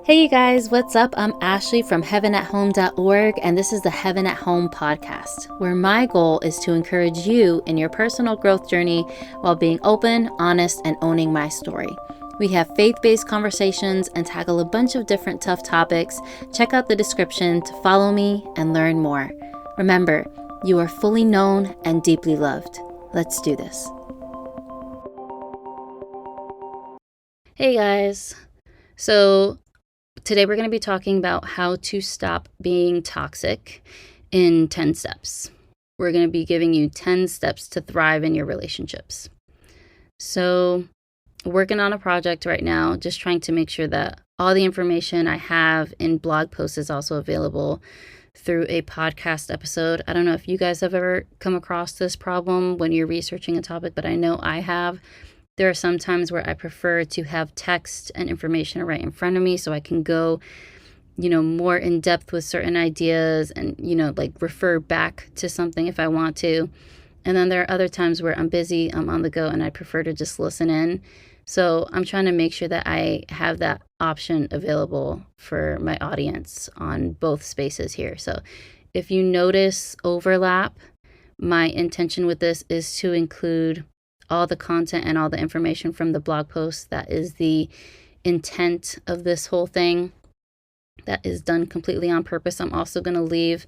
Hey you guys, what's up? I'm Ashley from heavenathome.org, and this is the Heaven at Home podcast, where my goal is to encourage you in your personal growth journey while being open, honest, and owning my story. We have faith-based conversations and tackle a bunch of different tough topics. Check out the description to follow me and learn more. Remember, you are fully known and deeply loved. Let's do this. Hey guys. So today we're going to be talking about how to stop being toxic in 10 steps. We're going to be giving you 10 steps to thrive in your relationships. So working on a project right now, just trying to make sure that all the information I have in blog posts is also available through a podcast episode. I don't know if you guys have ever come across this problem when you're researching a topic, but I know I have. There are some times where I prefer to have text and information right in front of me so I can go, more in depth with certain ideas and, refer back to something if I want to. And then there are other times where I'm busy, I'm on the go, and I prefer to just listen in. So I'm trying to make sure that I have that option available for my audience on both spaces here. So if you notice overlap, my intention with this is to include all the content and all the information from the blog post. That is the intent of this whole thing. That is done completely on purpose. I'm also going to leave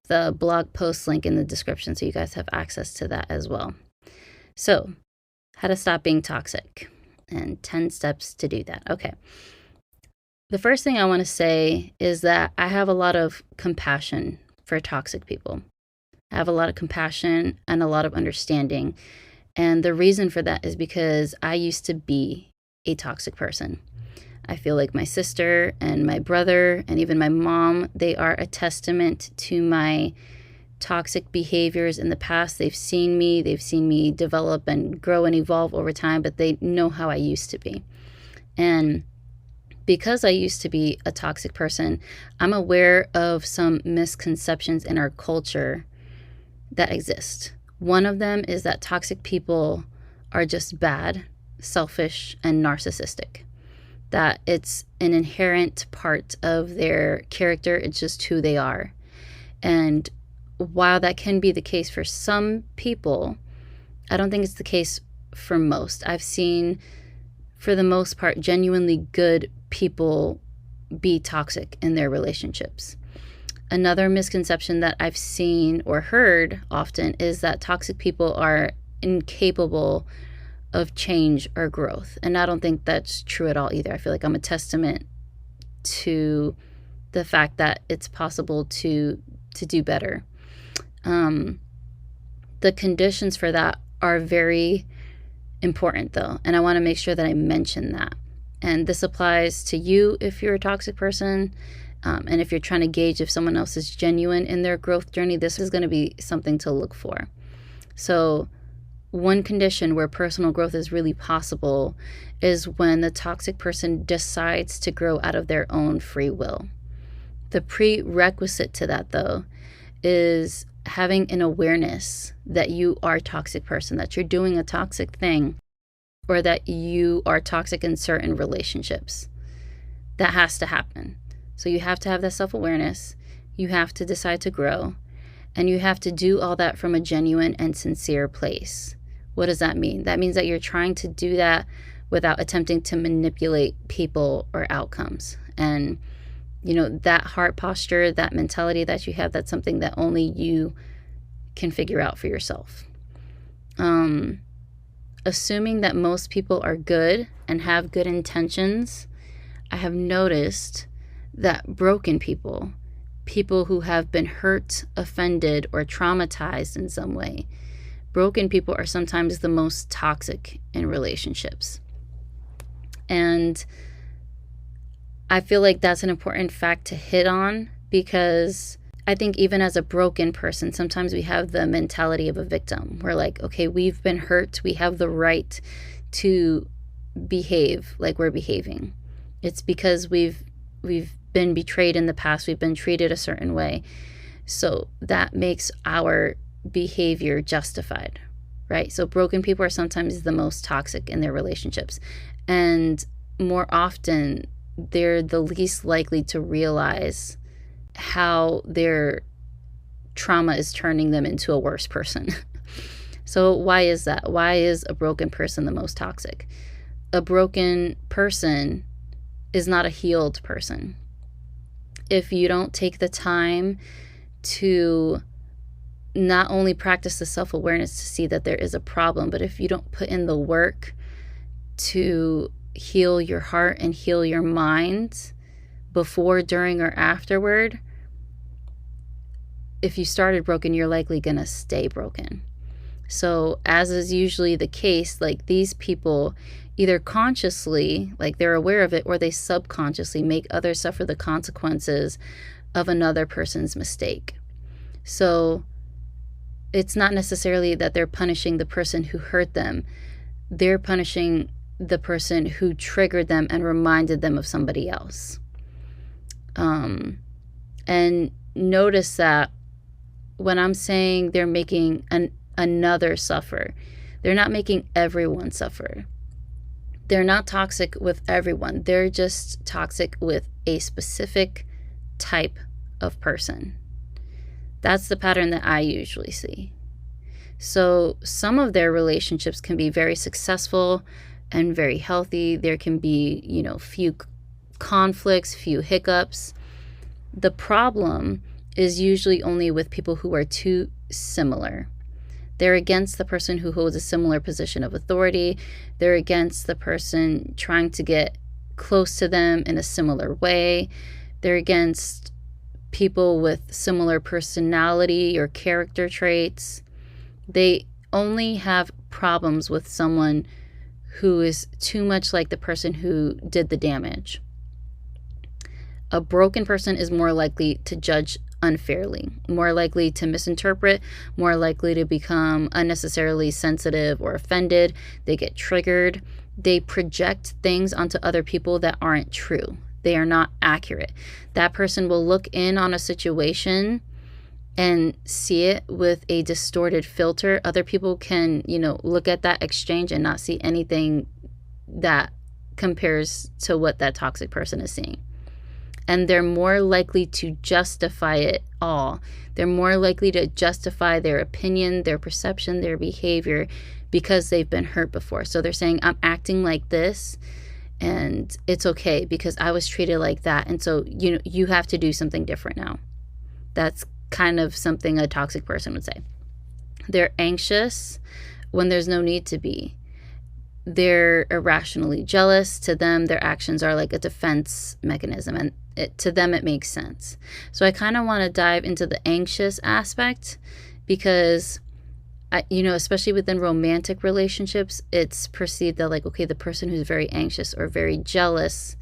the blog post link in the description so you guys have access to that as well. So, how to stop being toxic and 10 steps to do that. Okay. The first thing I want to say is that I have a lot of compassion for toxic people. I have a lot of compassion and a lot of understanding. And the reason for that is because I used to be a toxic person. I feel like my sister and my brother and even my mom, they are a testament to my toxic behaviors in the past. They've seen me develop and grow and evolve over time, but they know how I used to be. And because I used to be a toxic person, I'm aware of some misconceptions in our culture that exist. One of them is that toxic people are just bad, selfish, and narcissistic. That it's an inherent part of their character. It's just who they are. And while that can be the case for some people, I don't think it's the case for most. I've seen, for the most part, genuinely good people be toxic in their relationships. Another misconception that I've seen or heard often is that toxic people are incapable of change or growth. And I don't think that's true at all either. I feel like I'm a testament to the fact that it's possible to do better. The conditions for that are very important though. And I want to make sure that I mention that. And this applies to you if you're a toxic person. And if you're trying to gauge if someone else is genuine in their growth journey, this is going to be something to look for. So one condition where personal growth is really possible is when the toxic person decides to grow out of their own free will. The prerequisite to that, though, is having an awareness that you are a toxic person, that you're doing a toxic thing, or that you are toxic in certain relationships. That has to happen. So you have to have that self-awareness, you have to decide to grow, and you have to do all that from a genuine and sincere place. What does that mean? That means that you're trying to do that without attempting to manipulate people or outcomes. And, that heart posture, that mentality that you have, that's something that only you can figure out for yourself. Assuming that most people are good and have good intentions, I have noticed that broken people who have been hurt, offended, or traumatized in some way, broken people are sometimes the most toxic in relationships. And I feel like that's an important fact to hit on because I think even as a broken person, sometimes we have the mentality of a victim. We're like, okay, we've been hurt. We have the right to behave like we're behaving. It's because we've been betrayed in the past. We've been treated a certain way. So that makes our behavior justified, right? So broken people are sometimes the most toxic in their relationships. And more often they're the least likely to realize how their trauma is turning them into a worse person. So why is that? Why is a broken person the most toxic? A broken person is not a healed person. If you don't take the time to not only practice the self-awareness to see that there is a problem, but if you don't put in the work to heal your heart and heal your mind before, during, or afterward, if you started broken, you're likely gonna stay broken. So as is usually the case, like, these people either consciously, like, they're aware of it, or they subconsciously make others suffer the consequences of another person's mistake. So it's not necessarily that they're punishing the person who hurt them. They're punishing the person who triggered them and reminded them of somebody else. And notice that when I'm saying they're making another suffer, they're not making everyone suffer. They're not toxic with everyone. They're just toxic with a specific type of person. That's the pattern that I usually see. So some of their relationships can be very successful and very healthy. There can be, few conflicts, few hiccups. The problem is usually only with people who are too similar. They're against the person who holds a similar position of authority. They're against the person trying to get close to them in a similar way. They're against people with similar personality or character traits. They only have problems with someone who is too much like the person who did the damage. A broken person is more likely to judge unfairly, more likely to misinterpret, more likely to become unnecessarily sensitive or offended. They get triggered. They project things onto other people that aren't true. They are not accurate. That person will look in on a situation and see it with a distorted filter. Other people can, look at that exchange and not see anything that compares to what that toxic person is seeing. And they're more likely to justify it all. They're more likely to justify their opinion, their perception, their behavior, because they've been hurt before. So they're saying, I'm acting like this, and it's okay because I was treated like that. And so, you have to do something different now. That's kind of something a toxic person would say. They're anxious when there's no need to be. They're irrationally jealous. To them, their actions are like a defense mechanism, and to them it makes sense. So I kind of want to dive into the anxious aspect because, especially within romantic relationships, it's perceived that, like, okay, the person who's very anxious or very jealous,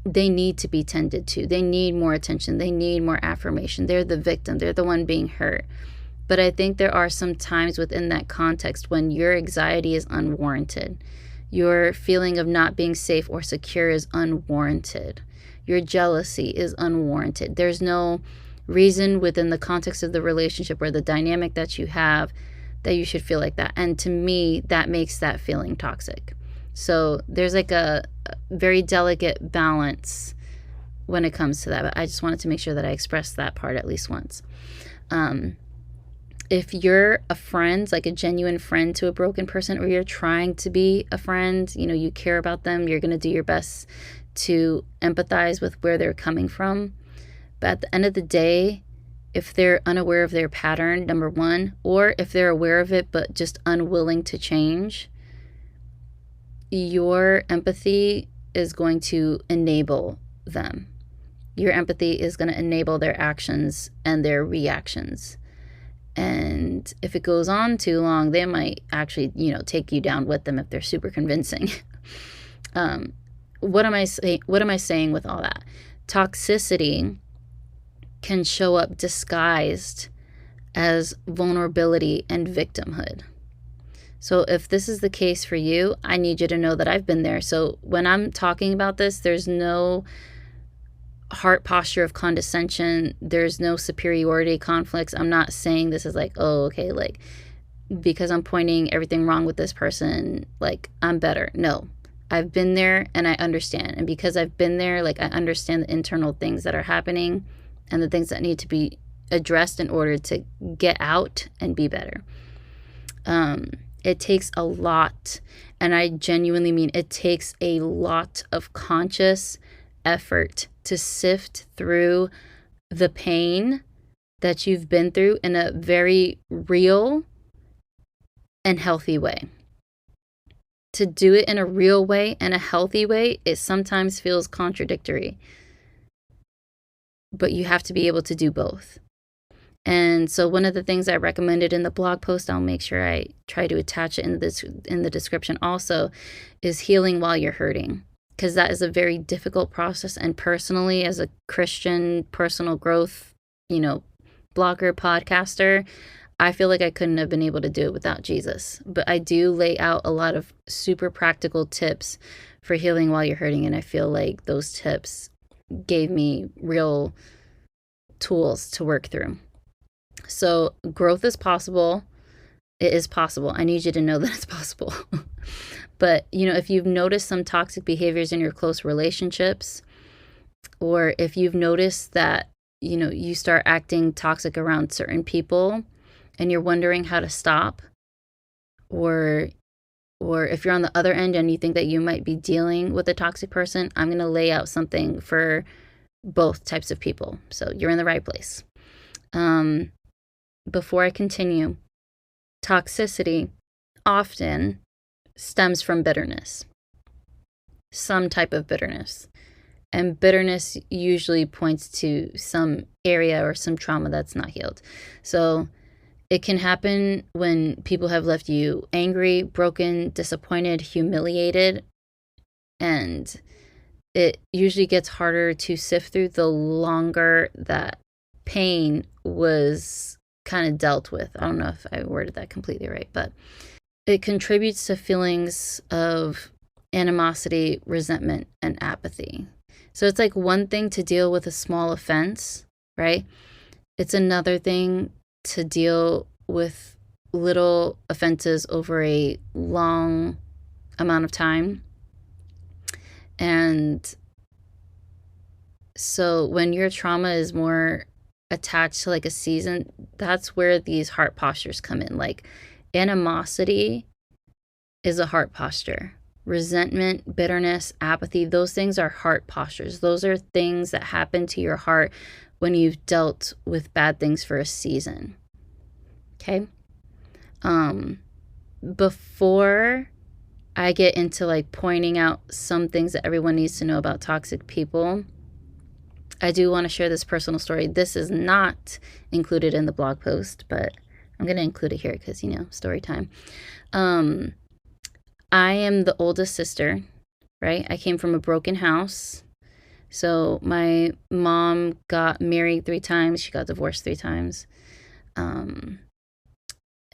they need to be tended to. They need more attention. They need more affirmation. They're the victim. They're the one being hurt. But I think there are some times within that context when your anxiety is unwarranted. Your feeling of not being safe or secure is unwarranted. Your jealousy is unwarranted. There's no reason within the context of the relationship or the dynamic that you have that you should feel like that. And to me, that makes that feeling toxic. So there's like a very delicate balance when it comes to that. But I just wanted to make sure that I expressed that part at least once. If you're a friend, like a genuine friend to a broken person, or you're trying to be a friend, you care about them, you're going to do your best to empathize with where they're coming from. But at the end of the day, if they're unaware of their pattern, number one, or if they're aware of it but just unwilling to change, your empathy is going to enable them. Your empathy is going to enable their actions and their reactions. And if it goes on too long, they might actually, take you down with them if they're super convincing. What am I saying with all that? Toxicity can show up disguised as vulnerability and victimhood. So if this is the case for you, I need you to know that I've been there. So when I'm talking about this, there's no heart posture of condescension. There's no superiority conflicts. I'm not saying this is like, oh, okay, because I'm pointing everything wrong with this person, I'm better. No, I've been there and I understand. And because I've been there, like I understand the internal things that are happening and the things that need to be addressed in order to get out and be better. It takes a lot, and I genuinely mean it takes a lot of conscious effort to sift through the pain that you've been through in a very real and healthy way. To do it in a real way and a healthy way, it sometimes feels contradictory. But you have to be able to do both. And so one of the things I recommended in the blog post, I'll make sure I try to attach it in the description also, is healing while you're hurting. Because that is a very difficult process. And personally, as a Christian personal growth, blogger, podcaster, I feel like I couldn't have been able to do it without Jesus. But I do lay out a lot of super practical tips for healing while you're hurting. And I feel like those tips gave me real tools to work through. So growth is possible. It is possible. I need you to know that it's possible. But, if you've noticed some toxic behaviors in your close relationships, or if you've noticed that, you start acting toxic around certain people and you're wondering how to stop, or if you're on the other end and you think that you might be dealing with a toxic person, I'm going to lay out something for both types of people. So you're in the right place. Before I continue, toxicity often stems from bitterness, some type of bitterness. And bitterness usually points to some area or some trauma that's not healed. So it can happen when people have left you angry, broken, disappointed, humiliated, and it usually gets harder to sift through the longer that pain was kind of dealt with. I don't know if I worded that completely right, but it contributes to feelings of animosity, resentment, and apathy. So it's like one thing to deal with a small offense, right? It's another thing to deal with little offenses over a long amount of time. And so when your trauma is more attached to like a season, that's where these heart postures come in. Like animosity is a heart posture. Resentment, bitterness, apathy, those things are heart postures. Those are things that happen to your heart when you've dealt with bad things for a season. Okay? Before I get into like pointing out some things that everyone needs to know about toxic people, I do want to share this personal story. This is not included in the blog post, but I'm going to include it here because, story time. I am the oldest sister, right? I came from a broken house. So my mom got married 3 times. She got divorced 3 times.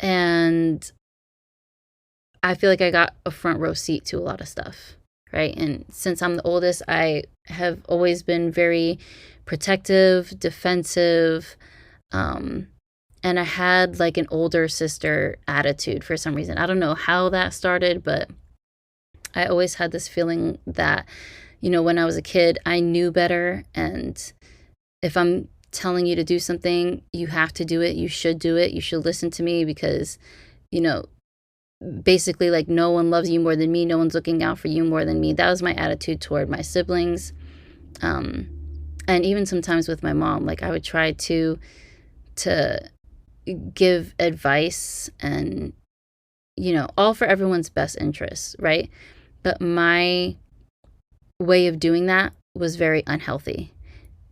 And I feel like I got a front row seat to a lot of stuff, right? And since I'm the oldest, I have always been very protective, defensive, and I had like an older sister attitude for some reason. I don't know how that started, but I always had this feeling that, when I was a kid, I knew better. And if I'm telling you to do something, you have to do it. You should do it. You should listen to me because, basically like no one loves you more than me. No one's looking out for you more than me. That was my attitude toward my siblings. And even sometimes with my mom, like I would try to give advice and, all for everyone's best interests, right? But my way of doing that was very unhealthy.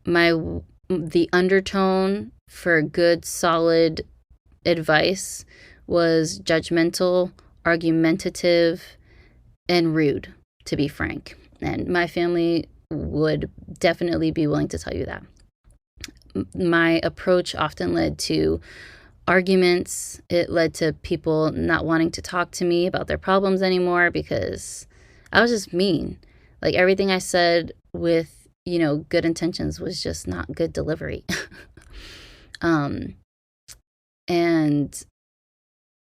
The undertone for good, solid advice was judgmental, argumentative, and rude, to be frank. And my family would definitely be willing to tell you that. My approach often led to arguments. It led to people not wanting to talk to me about their problems anymore because I was just mean. Like everything I said with, good intentions was just not good delivery. And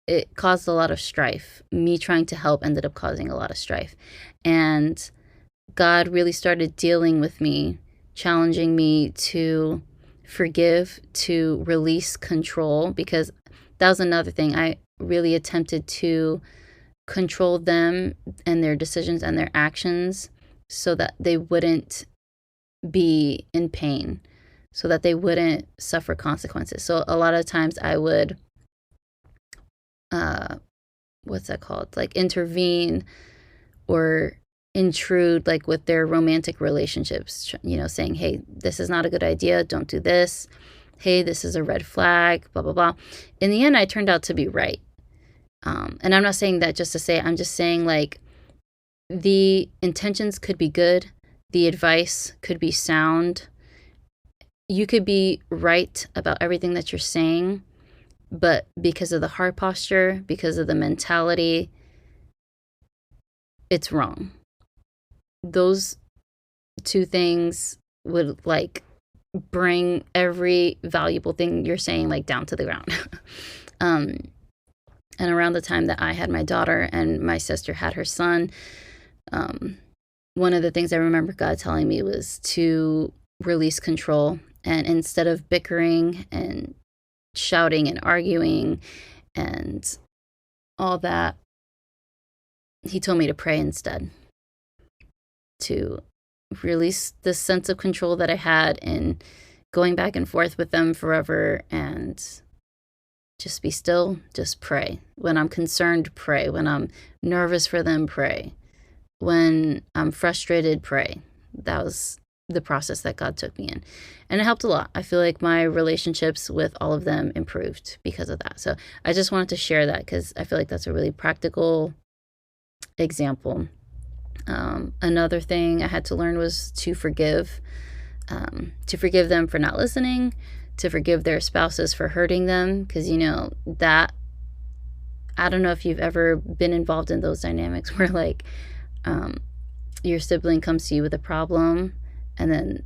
it caused a lot of strife. Me trying to help ended up causing a lot of strife. And God really started dealing with me, challenging me to forgive, to release control, because that was another thing. I really attempted to control them and their decisions and their actions so that they wouldn't be in pain, so that they wouldn't suffer consequences. So a lot of times I would, what's that called? Like intervene or intrude, like with their romantic relationships, saying, hey, this is not a good idea. Don't do this. Hey, this is a red flag, blah, blah, blah. In the end, I turned out to be right. And I'm not saying that just to say, I'm just saying like the intentions could be good. The advice could be sound. You could be right about everything that you're saying, but because of the heart posture, because of the mentality, it's wrong. Those two things would like bring every valuable thing you're saying like down to the ground. And around the time that I had my daughter and my sister had her son, one of the things I remember God telling me was to release control. And instead of bickering and shouting and arguing and all that, he told me to pray instead, to release this sense of control that I had in going back and forth with them forever, and just be still, just pray. When I'm concerned, pray. When I'm nervous for them, pray. When I'm frustrated, pray. That was the process that God took me in. And it helped a lot. I feel like my relationships with all of them improved because of that. So I just wanted to share that because I feel like that's a really practical example. Another thing I had to learn was to forgive them for not listening, to forgive their spouses for hurting them, because that, I don't know if you've ever been involved in those dynamics where like your sibling comes to you with a problem and then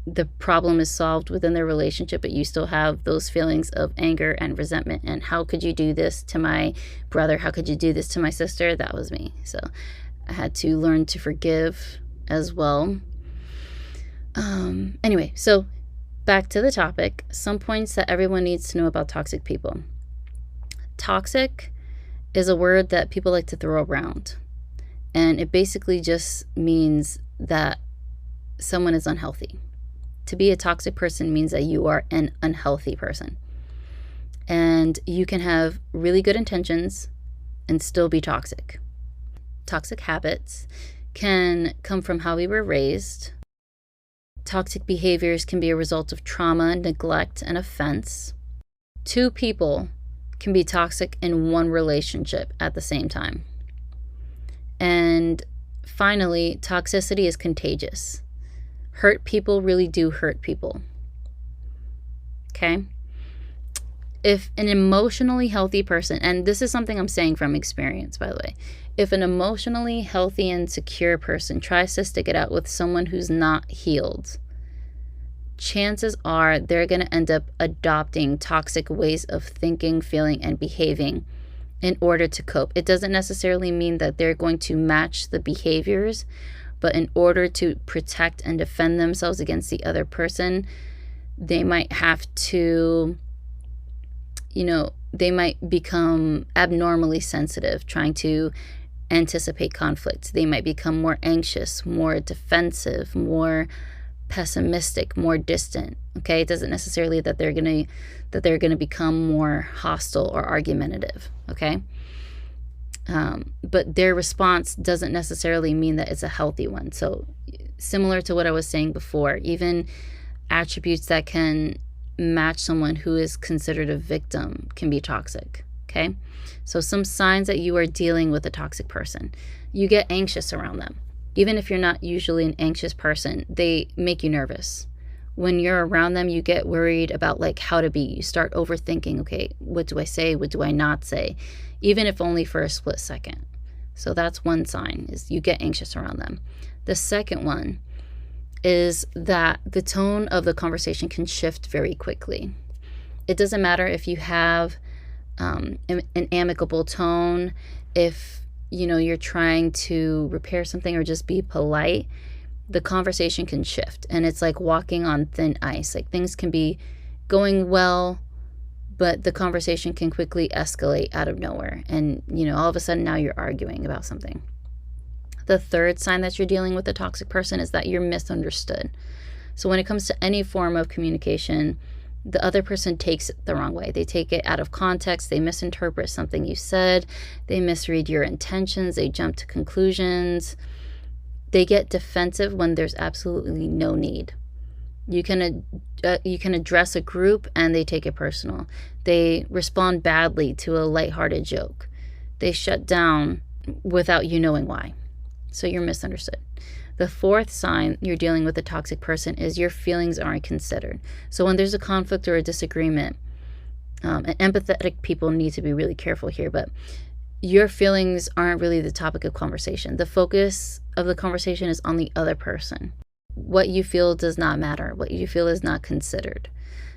the problem is solved within their relationship, but you still have those feelings of anger and resentment, and how could you do this to my brother, how could you do this to my sister? That was me. So I had to learn to forgive as well. Anyway, so back to the topic, some points that everyone needs to know about toxic people. Toxic is a word that people like to throw around, and it basically just means that someone is unhealthy. To be a toxic person means that you are an unhealthy person. And you can have really good intentions and still be toxic. Toxic habits can come from how we were raised. Toxic behaviors can be a result of trauma, neglect, and offense. Two people can be toxic in one relationship at the same time. And finally, toxicity is contagious. Hurt people really do hurt people. Okay? If an emotionally healthy person, and this is something I'm saying from experience, by the way, if an emotionally healthy and secure person tries to stick it out with someone who's not healed, chances are they're going to end up adopting toxic ways of thinking, feeling, and behaving in order to cope. It doesn't necessarily mean that they're going to match the behaviors, but in order to protect and defend themselves against the other person, they might have to, they might become abnormally sensitive, trying to anticipate conflict. They might become more anxious, more defensive, more pessimistic, more distant. Okay, it doesn't necessarily that they're gonna become more hostile or argumentative. Okay. But their response doesn't necessarily mean that it's a healthy one. So similar to what I was saying before, even attributes that can match someone who is considered a victim can be toxic. Okay. So some signs that you are dealing with a toxic person: you get anxious around them. Even if you're not usually an anxious person, they make you nervous. When you're around them, you get worried about like how to be. You start overthinking, okay, what do I say? What do I not say? Even if only for a split second. So that's one sign, is you get anxious around them. The second one is that the tone of the conversation can shift very quickly. It doesn't matter if you have an amicable tone. If you're trying to repair something or just be polite, the conversation can shift, and it's like walking on thin ice. Like, things can be going well, but the conversation can quickly escalate out of nowhere, and all of a sudden now you're arguing about something. The third sign that you're dealing with a toxic person is that you're misunderstood. So when it comes to any form of communication, the other person takes it the wrong way. They take it out of context. They misinterpret something you said. They misread your intentions. They jump to conclusions. They get defensive when there's absolutely no need. You can address a group and they take it personal. They respond badly to a lighthearted joke. They shut down without you knowing why. So you're misunderstood. The fourth sign you're dealing with a toxic person is your feelings aren't considered. So when there's a conflict or a disagreement, and empathetic people need to be really careful here, but your feelings aren't really the topic of conversation. The focus of the conversation is on the other person. What you feel does not matter. What you feel is not considered.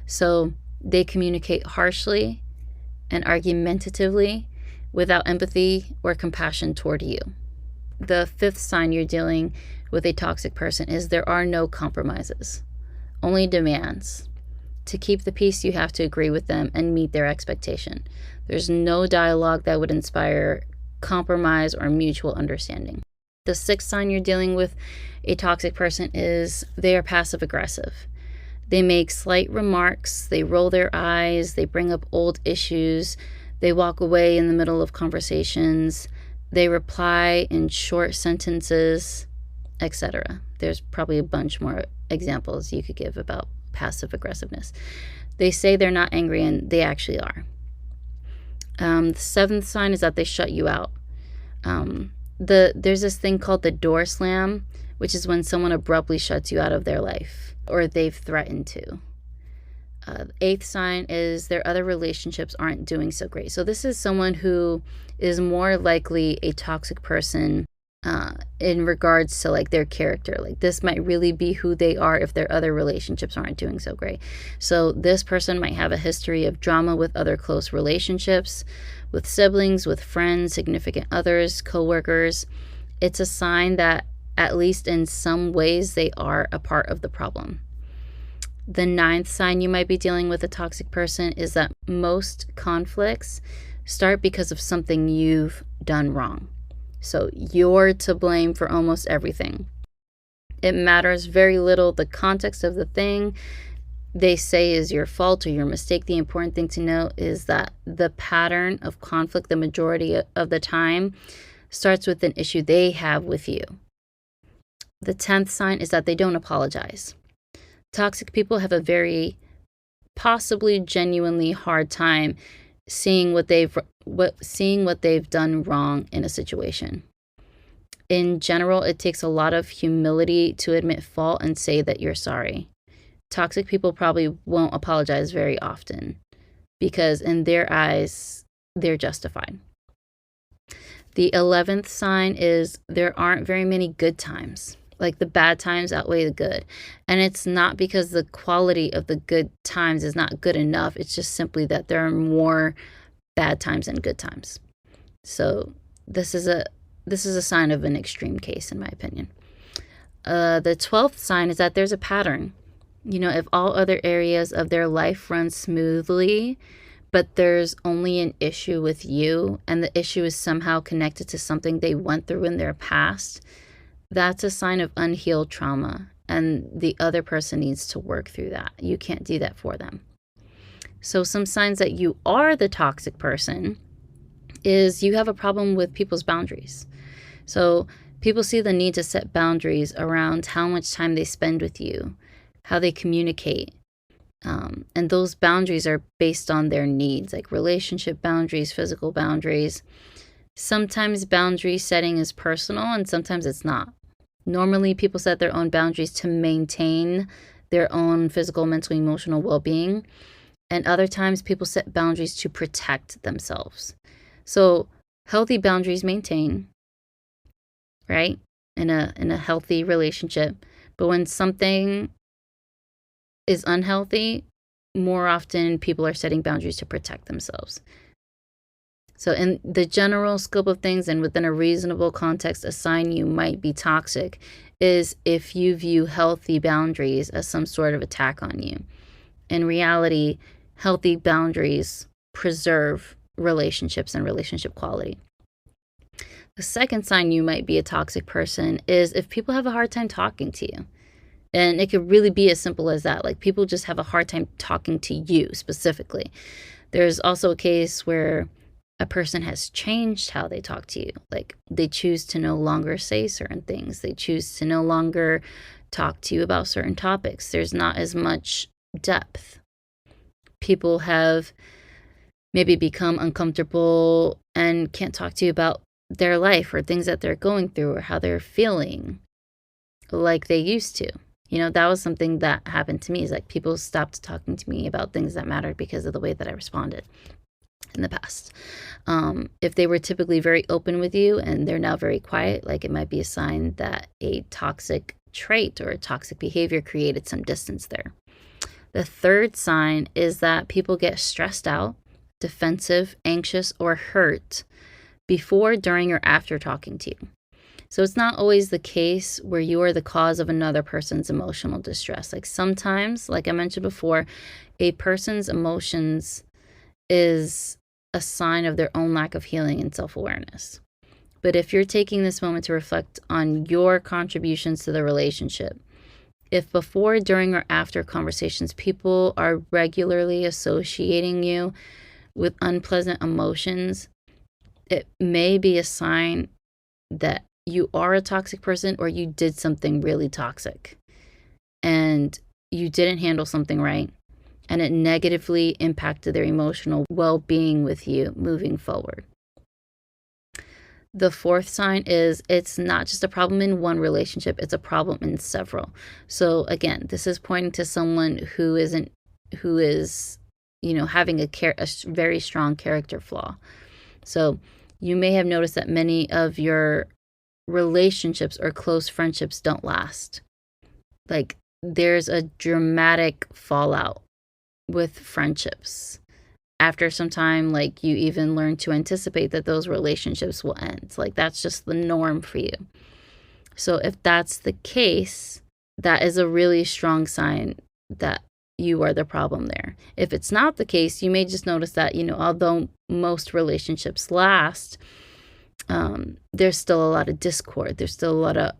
So they communicate harshly and argumentatively without empathy or compassion toward you. The fifth sign you're dealing with a toxic person is there are no compromises, only demands. To keep the peace, you have to agree with them and meet their expectation. There's no dialogue that would inspire compromise or mutual understanding. The sixth sign you're dealing with a toxic person is they are passive aggressive. They make slight remarks, they roll their eyes, they bring up old issues, they walk away in the middle of conversations, they reply in short sentences, etc. There's probably a bunch more examples you could give about passive aggressiveness. They say they're not angry and they actually are. The seventh sign is that they shut you out. There's this thing called the door slam, which is when someone abruptly shuts you out of their life or they've threatened to. The eighth sign is their other relationships aren't doing so great. So this is someone who is more likely a toxic person in regards to like their character. Like, this might really be who they are if their other relationships aren't doing so great. So this person might have a history of drama with other close relationships, with siblings, with friends, significant others, coworkers. It's a sign that at least in some ways they are a part of the problem. The ninth sign you might be dealing with a toxic person is that most conflicts start because of something you've done wrong. So you're to blame for almost everything. It matters very little the context of the thing they say is your fault or your mistake. The important thing to know is that the pattern of conflict, the majority of the time, starts with an issue they have with you. The 10th sign is that they don't apologize. Toxic people have a very possibly genuinely hard time seeing what they've done wrong in a situation. In general, it takes a lot of humility to admit fault and say that you're sorry. Toxic people probably won't apologize very often because in their eyes, they're justified. The 11th sign is there aren't very many good times. Like, the bad times outweigh the good. And it's not because the quality of the good times is not good enough. It's just simply that there are more bad times than good times. So this is a sign of an extreme case, in my opinion. The 12th sign is that there's a pattern. If all other areas of their life run smoothly, but there's only an issue with you, and the issue is somehow connected to something they went through in their past, that's a sign of unhealed trauma, and the other person needs to work through that. You can't do that for them. So some signs that you are the toxic person is you have a problem with people's boundaries. So people see the need to set boundaries around how much time they spend with you, how they communicate. And those boundaries are based on their needs, like relationship boundaries, physical boundaries. Sometimes boundary setting is personal and sometimes it's not. Normally, people set their own boundaries to maintain their own physical, mental, emotional well-being. And other times, people set boundaries to protect themselves. So healthy boundaries maintain, right? In a healthy relationship. But when something is unhealthy, more often people are setting boundaries to protect themselves. So in the general scope of things and within a reasonable context, a sign you might be toxic is if you view healthy boundaries as some sort of attack on you. In reality, healthy boundaries preserve relationships and relationship quality. The second sign you might be a toxic person is if people have a hard time talking to you. And it could really be as simple as that. Like, people just have a hard time talking to you specifically. There's also a case where a person has changed how they talk to you. Like, they choose to no longer say certain things. They choose to no longer talk to you about certain topics. There's not as much depth. People have maybe become uncomfortable and can't talk to you about their life or things that they're going through or how they're feeling like they used to. That was something that happened to me, is like people stopped talking to me about things that mattered because of the way that I responded in the past. If they were typically very open with you and they're now very quiet, like, it might be a sign that a toxic trait or a toxic behavior created some distance there. The third sign is that people get stressed out, defensive, anxious, or hurt before, during, or after talking to you. So it's not always the case where you are the cause of another person's emotional distress. Like, sometimes, like I mentioned before, a person's emotions is a sign of their own lack of healing and self-awareness. But if you're taking this moment to reflect on your contributions to the relationship, if before, during, or after conversations, people are regularly associating you with unpleasant emotions, it may be a sign that you are a toxic person, or you did something really toxic and you didn't handle something right, and it negatively impacted their emotional well-being with you moving forward. The fourth sign is it's not just a problem in one relationship, it's a problem in several. So again, this is pointing to someone who is having a very strong character flaw. So you may have noticed that many of your relationships or close friendships don't last. Like, there's a dramatic fallout with friendships. After some time, like, you even learn to anticipate that those relationships will end. Like, that's just the norm for you. So if that's the case, that is a really strong sign that you are the problem there. If it's not the case, you may just notice that, although most relationships last, there's still a lot of discord. There's still a lot of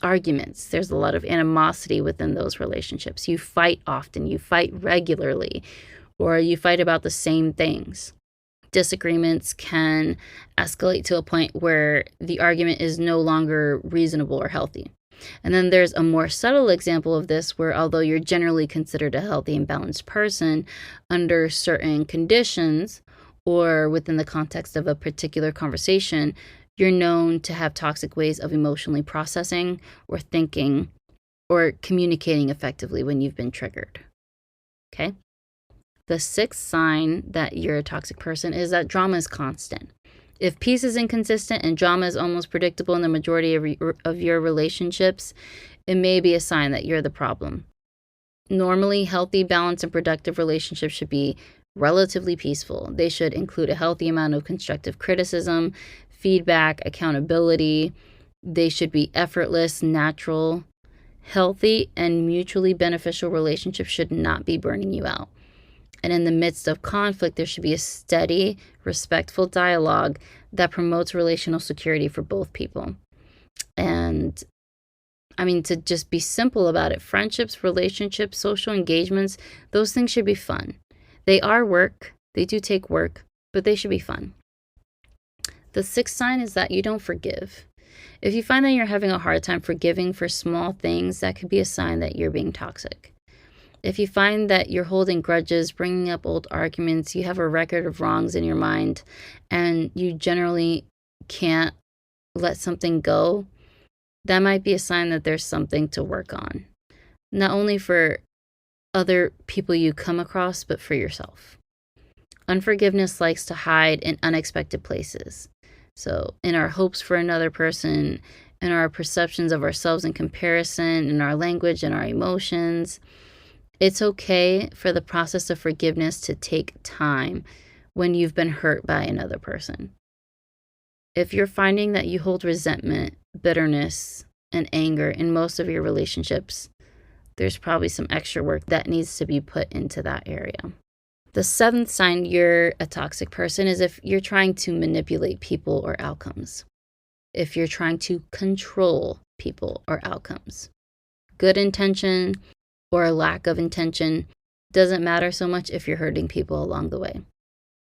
arguments. There's a lot of animosity within those relationships. You fight often. You fight regularly, or you fight about the same things. Disagreements can escalate to a point where the argument is no longer reasonable or healthy. And then there's a more subtle example of this where, although you're generally considered a healthy and balanced person, under certain conditions or within the context of a particular conversation, you're known to have toxic ways of emotionally processing or thinking or communicating effectively when you've been triggered. Okay? The sixth sign that you're a toxic person is that drama is constant. If peace is inconsistent and drama is almost predictable in the majority of your relationships, it may be a sign that you're the problem. Normally, healthy, balanced, and productive relationships should be relatively peaceful. They should include a healthy amount of constructive criticism, feedback, accountability. They should be effortless, natural. Healthy and mutually beneficial relationships should not be burning you out. And in the midst of conflict, there should be a steady, respectful dialogue that promotes relational security for both people. And to just be simple about it, friendships, relationships, social engagements, those things should be fun. They are work. They do take work, but they should be fun. The sixth sign is that you don't forgive. If you find that you're having a hard time forgiving for small things, that could be a sign that you're being toxic. If you find that you're holding grudges, bringing up old arguments, you have a record of wrongs in your mind, and you generally can't let something go, that might be a sign that there's something to work on. Not only for other people you come across, but for yourself. Unforgiveness likes to hide in unexpected places. So in our hopes for another person, in our perceptions of ourselves in comparison, in our language and our emotions. It's okay for the process of forgiveness to take time when you've been hurt by another person. If you're finding that you hold resentment, bitterness, and anger in most of your relationships, there's probably some extra work that needs to be put into that area. The seventh sign you're a toxic person is if you're trying to manipulate people or outcomes. If you're trying to control people or outcomes. Good intention or a lack of intention doesn't matter so much if you're hurting people along the way.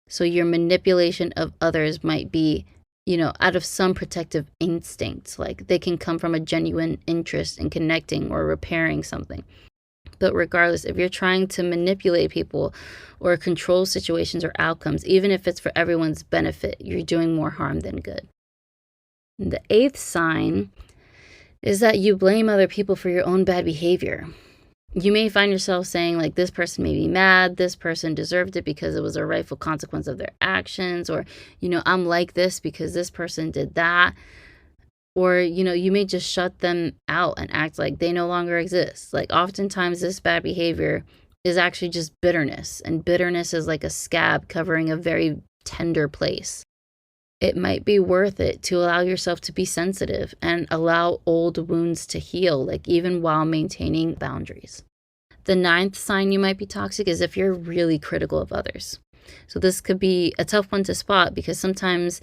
So your manipulation of others might be, out of some protective instincts, like they can come from a genuine interest in connecting or repairing something. But regardless, if you're trying to manipulate people or control situations or outcomes, even if it's for everyone's benefit, you're doing more harm than good. And the eighth sign is that you blame other people for your own bad behavior. You may find yourself saying, like, this person may be mad, this person deserved it because it was a rightful consequence of their actions, or, I'm like this because this person did that. Or, you may just shut them out and act like they no longer exist. Like, oftentimes this bad behavior is actually just bitterness, and bitterness is like a scab covering a very tender place. It might be worth it to allow yourself to be sensitive and allow old wounds to heal, like even while maintaining boundaries. The ninth sign you might be toxic is if you're really critical of others. So this could be a tough one to spot because sometimes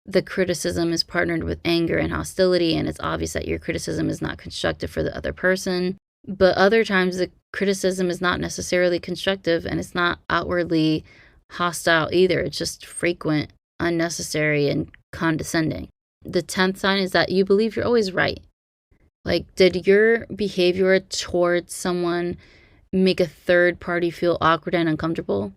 the criticism is partnered with anger and hostility, and it's obvious that your criticism is not constructive for the other person. But other times the criticism is not necessarily constructive and it's not outwardly hostile either. It's just frequent, unnecessary, and condescending. The 10th sign is that you believe you're always right. Like, did your behavior towards someone make a third party feel awkward and uncomfortable?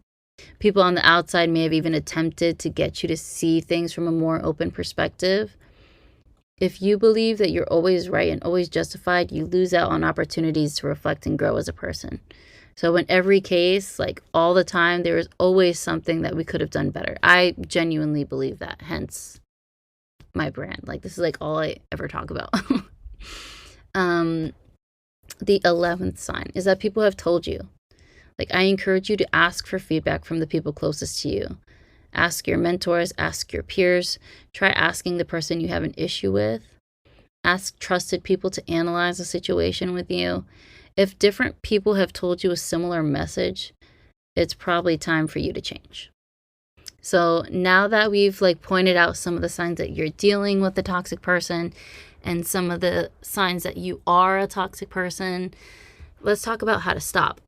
People on the outside may have even attempted to get you to see things from a more open perspective. If you believe that you're always right and always justified, you lose out on opportunities to reflect and grow as a person. So in every case, like all the time, there is always something that we could have done better. I genuinely believe that, hence my brand. Like, this is like all I ever talk about. The 11th sign is that people have told you. Like, I encourage you to ask for feedback from the people closest to you. Ask your mentors, ask your peers. Try asking the person you have an issue with. Ask trusted people to analyze a situation with you. If different people have told you a similar message, it's probably time for you to change. So now that we've pointed out some of the signs that you're dealing with a toxic person and some of the signs that you are a toxic person, let's talk about how to stop.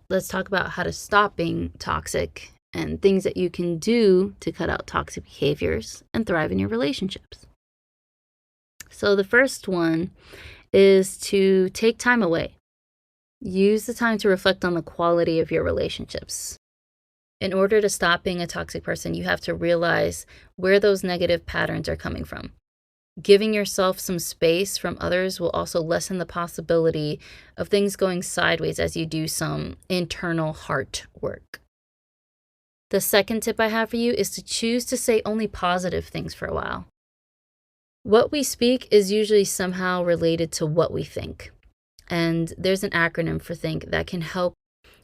Let's talk about how to stop being toxic and things that you can do to cut out toxic behaviors and thrive in your relationships. So the first one is to take time away. Use the time to reflect on the quality of your relationships. In order to stop being a toxic person, you have to realize where those negative patterns are coming from. Giving yourself some space from others will also lessen the possibility of things going sideways as you do some internal heart work. The second tip I have for you is to choose to say only positive things for a while. What we speak is usually somehow related to what we think. And there's an acronym for think that can help.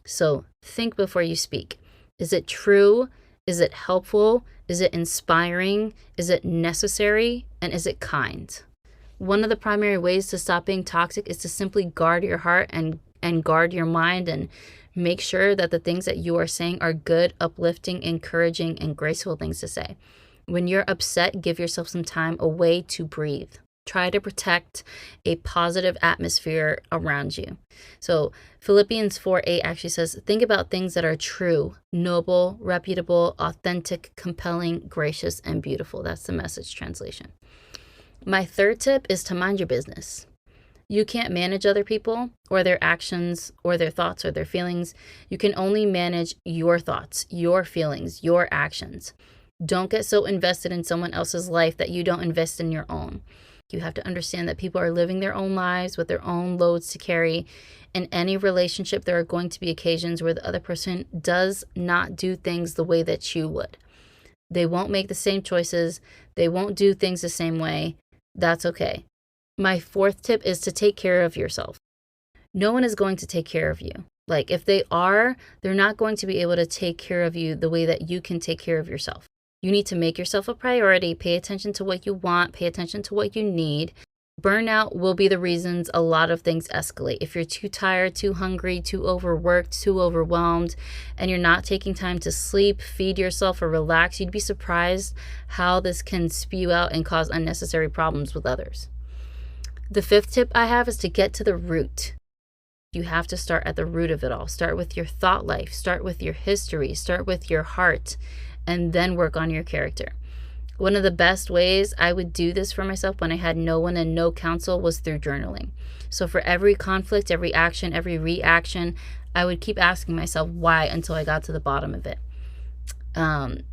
So think before you speak. Is it true? Is it helpful? Is it inspiring? Is it necessary? And is it kind? One of the primary ways to stop being toxic is to simply guard your heart and guard your mind and make sure that the things that you are saying are good, uplifting, encouraging, and graceful things to say. When you're upset, give yourself some time away to breathe. Try to protect a positive atmosphere around you. So Philippians 4:8 actually says, think about things that are true, noble, reputable, authentic, compelling, gracious, and beautiful. That's the Message translation. My third tip is to mind your business. You can't manage other people or their actions or their thoughts or their feelings. You can only manage your thoughts, your feelings, your actions. Don't get so invested in someone else's life that you don't invest in your own. You have to understand that people are living their own lives with their own loads to carry. In any relationship, there are going to be occasions where the other person does not do things the way that you would. They won't make the same choices. They won't do things the same way. That's okay. My fourth tip is to take care of yourself. No one is going to take care of you. Like, if they are, they're not going to be able to take care of you the way that you can take care of yourself. You need to make yourself a priority, pay attention to what you want, pay attention to what you need. Burnout will be the reasons a lot of things escalate. If you're too tired, too hungry, too overworked, too overwhelmed, and you're not taking time to sleep, feed yourself, or relax, you'd be surprised how this can spew out and cause unnecessary problems with others. The fifth tip I have is to get to the root. You have to start at the root of it all. Start with your thought life, start with your history, start with your heart, and then work on your character. One of the best ways I would do this for myself when I had no one and no counsel was through journaling. So for every conflict, every action, every reaction, I would keep asking myself why until I got to the bottom of it.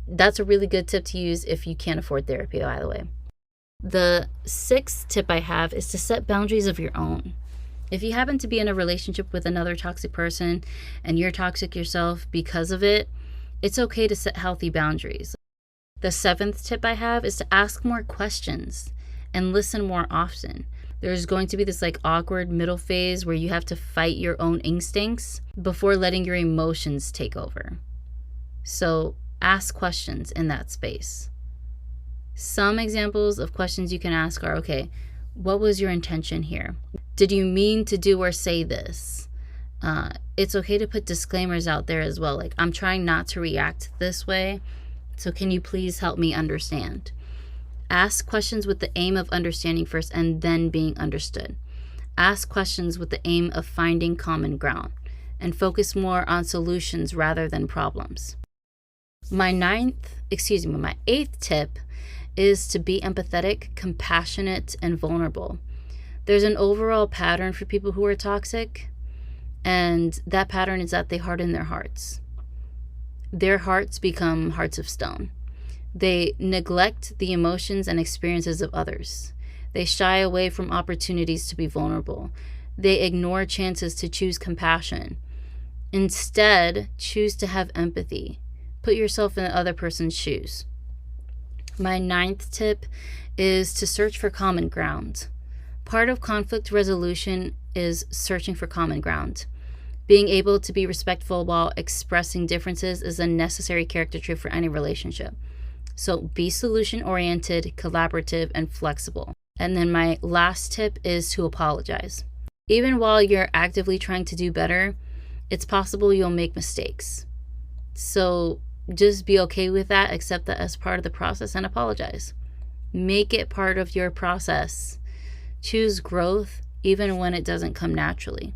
That's a really good tip to use if you can't afford therapy, by the way. The sixth tip I have is to set boundaries of your own. If you happen to be in a relationship with another toxic person and you're toxic yourself because of it, it's okay to set healthy boundaries. The seventh tip I have is to ask more questions and listen more often. There's going to be this awkward middle phase where you have to fight your own instincts before letting your emotions take over. So ask questions in that space. Some examples of questions you can ask are, okay, what was your intention here? Did you mean to do or say this? It's okay to put disclaimers out there as well. I'm trying not to react this way, so can you please help me understand? Ask questions with the aim of understanding first and then being understood. Ask questions with the aim of finding common ground and focus more on solutions rather than problems. My eighth tip is to be empathetic, compassionate, and vulnerable. There's an overall pattern for people who are toxic, and that pattern is that they harden their hearts. Their hearts become hearts of stone. They neglect the emotions and experiences of others. They shy away from opportunities to be vulnerable. They ignore chances to choose compassion. Instead, choose to have empathy. Put yourself in the other person's shoes. My ninth tip is to search for common ground. Part of conflict resolution is searching for common ground. Being able to be respectful while expressing differences is a necessary character trait for any relationship. So be solution-oriented, collaborative, and flexible. And then my last tip is to apologize. Even while you're actively trying to do better, it's possible you'll make mistakes. So just be okay with that, accept that as part of the process, and apologize. Make it part of your process. Choose growth even when it doesn't come naturally.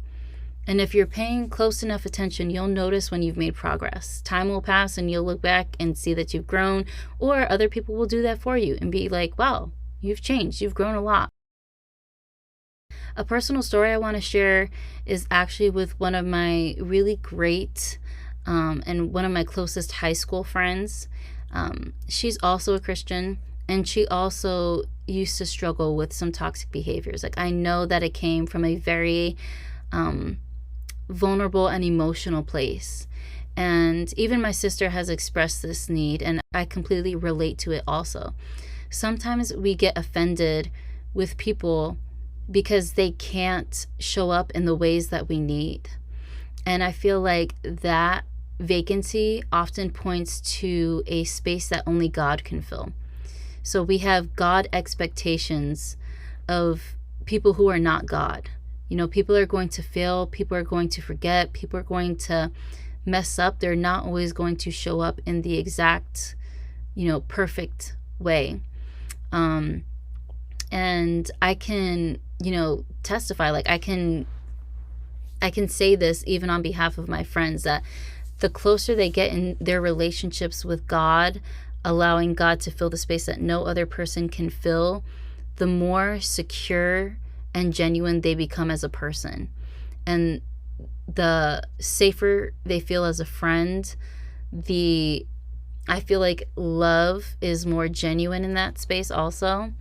And if you're paying close enough attention, you'll notice when you've made progress. Time will pass and you'll look back and see that you've grown, or other people will do that for you and be like, wow, you've changed, you've grown a lot. A personal story I want to share is actually with one of my really great and one of my closest high school friends. She's also a Christian, and she also used to struggle with some toxic behaviors. I know that it came from a very vulnerable and emotional place. And even my sister has expressed this need, and I completely relate to it also. Sometimes we get offended with people because they can't show up in the ways that we need. And I feel like that vacancy often points to a space that only God can fill. So we have God expectations of people who are not God. People are going to fail, people are going to forget, people are going to mess up. They're not always going to show up in the exact, perfect way. And I can, testify, I can say this even on behalf of my friends, that the closer they get in their relationships with God, allowing God to fill the space that no other person can fill, the more secure and genuine they become as a person. And the safer they feel as a friend, I feel like love is more genuine in that space also.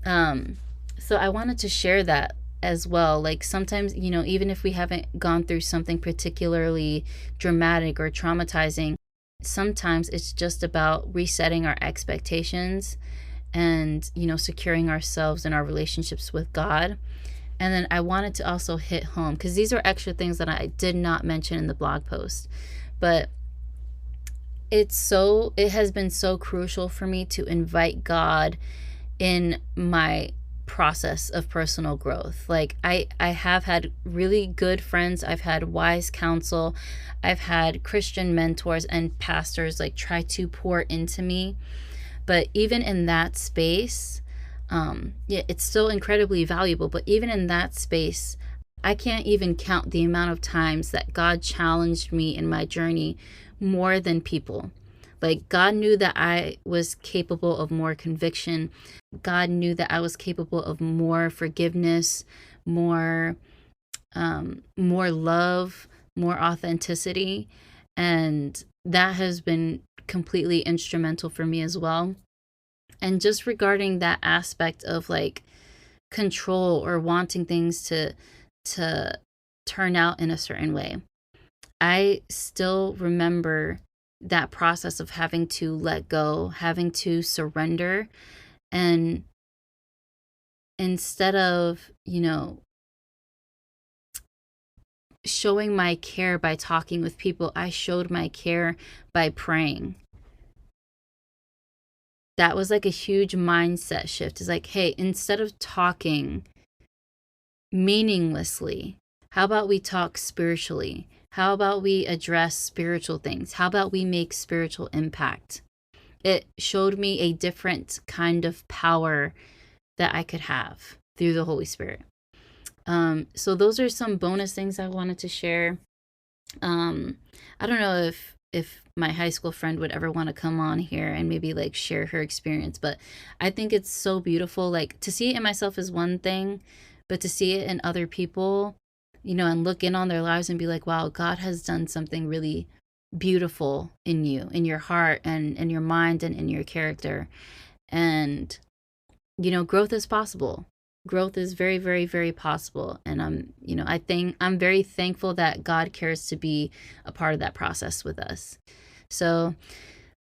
So I wanted to share that as well. Sometimes, even if we haven't gone through something particularly dramatic or traumatizing, sometimes it's just about resetting our expectations and, securing ourselves in our relationships with God. And then I wanted to also hit home, because these are extra things that I did not mention in the blog post. But it has been so crucial for me to invite God in my process of personal growth. Like I have had really good friends, I've had wise counsel, I've had Christian mentors and pastors like try to pour into me. But even in that space, it's still incredibly valuable. But even in that space, I can't even count the amount of times that God challenged me in my journey more than people. Like, God knew that I was capable of more conviction. God knew that I was capable of more forgiveness, more love, more authenticity. And that has been completely instrumental for me as well. And just regarding that aspect of like control or wanting things to turn out in a certain way, I still remember that process of having to let go, having to surrender. And instead of, showing my care by talking with people, I showed my care by praying. That was like a huge mindset shift. It's like, hey, instead of talking meaninglessly, how about we talk spiritually? How about we address spiritual things? How about we make spiritual impact? It showed me a different kind of power that I could have through the Holy Spirit. So those are some bonus things I wanted to share. I don't know if my high school friend would ever want to come on here and maybe like share her experience, but I think it's so beautiful. Like, to see it in myself is one thing, but to see it in other people, and look in on their lives and be like, wow, God has done something really beautiful in you, in your heart and in your mind and in your character. And, growth is possible. Growth is very, very, very possible. And I'm very thankful that God cares to be a part of that process with us. So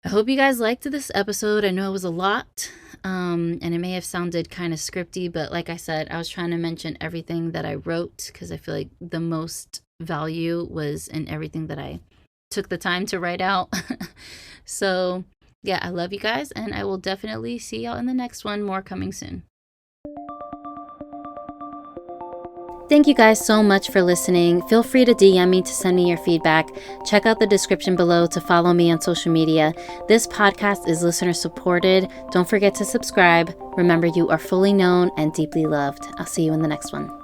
I hope you guys liked this episode. I know it was a lot, and it may have sounded kind of scripty, but like I said, I was trying to mention everything that I wrote because I feel like the most value was in everything that I took the time to write out. So yeah, I love you guys, and I will definitely see y'all in the next one. More coming soon. Thank you guys so much for listening. Feel free to DM me to send me your feedback. Check out the description below to follow me on social media. This podcast is listener supported. Don't forget to subscribe. Remember, you are fully known and deeply loved. I'll see you in the next one.